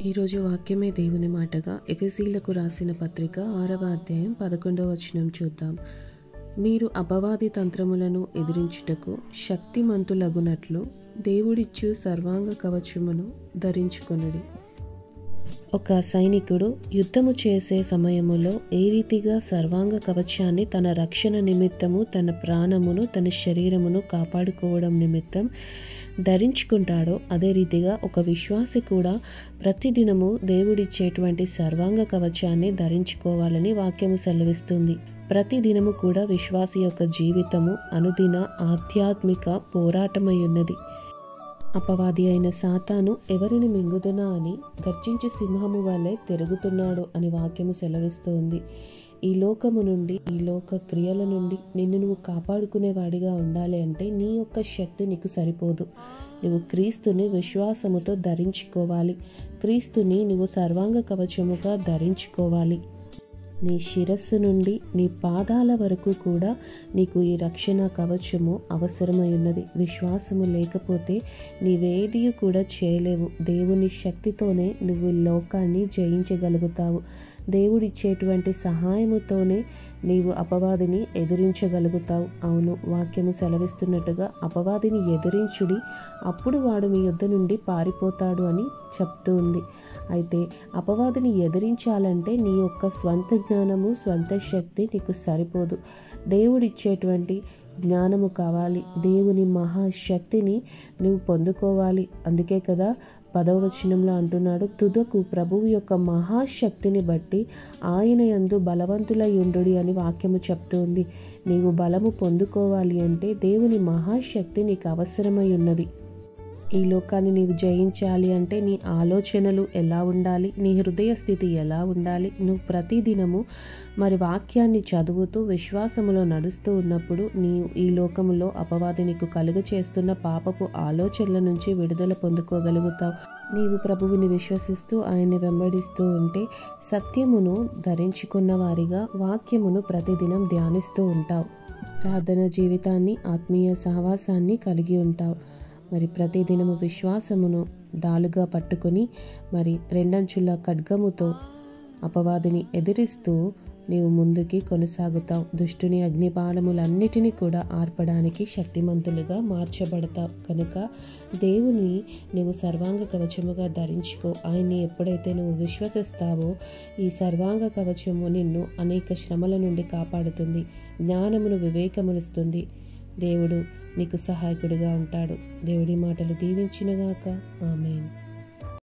ఈరోజు వాక్యమే దేవుని మాటగా ఎఫెసీయులకు రాసిన పత్రిక 6వ అధ్యాయం 11వ వచనం చూద్దాం. మీరు అపవాది తంత్రములను ఎదిరించుటకు శక్తిమంతులగునట్లు దేవుడిచ్చు సర్వాంగ కవచమును ధరించుకొనుడి. ఒక సైనికుడు యుద్ధము చేసే సమయములో ఏ రీతిగా సర్వాంగ కవచాన్ని తన రక్షణ నిమిత్తము, తన ప్రాణమును, తన శరీరమును కాపాడుకోవడం నిమిత్తం ధరించుకుంటాడో అదే రీతిగా ఒక విశ్వాసి కూడా ప్రతిదినము దేవుడిచ్చేటువంటి సర్వాంగ కవచాన్ని ధరించుకోవాలని వాక్యము సెలవిస్తుంది. ప్రతిదినము కూడా విశ్వాసి యొక్క జీవితము అనుదిన ఆధ్యాత్మిక పోరాటమై ఉన్నది. అపవాది అయిన సాతాను ఎవరిని మింగుదునా అని గర్జించే సింహము వలె తిరుగుతున్నాడు అని వాక్యము సెలవిస్తోంది. ఈ లోకము నుండి, ఈ లోక క్రియల నుండి నిన్ను నువ్వు కాపాడుకునేవాడిగా ఉండాలి అంటే నీ యొక్క శక్తి నీకు సరిపోదు. నువ్వు క్రీస్తుని విశ్వాసముతో ధరించుకోవాలి. క్రీస్తుని నువ్వు సర్వాంగ కవచముగా ధరించుకోవాలి. నీ శిరస్సు నుండి నీ పాదాల వరకు కూడా నీకు ఈ రక్షణ కవచము అవసరమై ఉన్నది. విశ్వాసము లేకపోతే నీవేది కూడా చేయలేవు. దేవుని శక్తితోనే నువ్వు లోకాన్ని జయించగలుగుతావు. దేవుడిచ్చేటువంటి సహాయముతోనే నీవు అపవాదిని ఎదిరించగలుగుతావు. అవును, వాక్యము సెలవిస్తున్నట్టుగా అపవాదిని ఎదిరించుడి, అప్పుడు వాడు మీ యొద్ద నుండి పారిపోతాడు అని చెప్తూ ఉంది. అయితే అపవాదిని ఎదిరించాలంటే నీ యొక్క స్వంత జ్ఞానము, స్వంత శక్తి నీకు సరిపోదు. దేవుడిచ్చేటువంటి జ్ఞానము కావాలి. దేవుని మహాశక్తిని నువ్వు పొందుకోవాలి. అందుకే కదా 10వ వచనంలో అంటున్నాడు, తుదకు ప్రభువు యొక్క మహాశక్తిని బట్టి ఆయన యందు బలవంతులై ఉండుడి అని వాక్యము చెప్తుంది. నీవు బలము పొందుకోవాలి అంటే దేవుని మహాశక్తి నీకు అవసరమై ఉన్నది. ఈ లోకాన్ని నీవు జయించాలి అంటే నీ ఆలోచనలు ఎలా ఉండాలి, నీ హృదయ స్థితి ఎలా ఉండాలి. నువ్వు ప్రతిదినము మరి వాక్యాన్ని చదువుతూ విశ్వాసములో నడుస్తూ ఉన్నప్పుడు నీవు ఈ లోకములో అపవాది నీకు కలుగ చేస్తున్న పాపపు ఆలోచనల నుంచి విడుదల పొందుకోగలుగుతావు. నీవు ప్రభువుని విశ్వసిస్తూ ఆయన్ని వెంబడిస్తూ ఉంటే సత్యమును ధరించుకున్న వారిగా వాక్యమును ప్రతిదినం ధ్యానిస్తూ ఉంటావు. ప్రార్థన జీవితాన్ని, ఆత్మీయ సహవాసాన్ని కలిగి ఉంటావు. మరి ప్రతిదినము విశ్వాసమును డాలుగా పట్టుకొని మరి రెండంచుల ఖడ్గముతో అపవాదిని ఎదిరిస్తూ నీవు ముందుకి కొనసాగుతావు. దుష్టుని అగ్నిబాణములన్నిటినీ కూడా ఆర్పడానికి శక్తిమంతులుగా మార్చబడతావు. కనుక దేవుని నువ్వు సర్వాంగ కవచముగా ధరించుకో. ఆయన్ని ఎప్పుడైతే నువ్వు విశ్వసిస్తావో ఈ సర్వాంగ కవచము నిన్ను అనేక శ్రమల నుండి కాపాడుతుంది, జ్ఞానమును, వివేకమునిస్తుంది. దేవుడు నీకు సహాయకుడిగా ఉంటాడు. దేవుడి మాటలు దీవించునుగాక. ఆమేన్.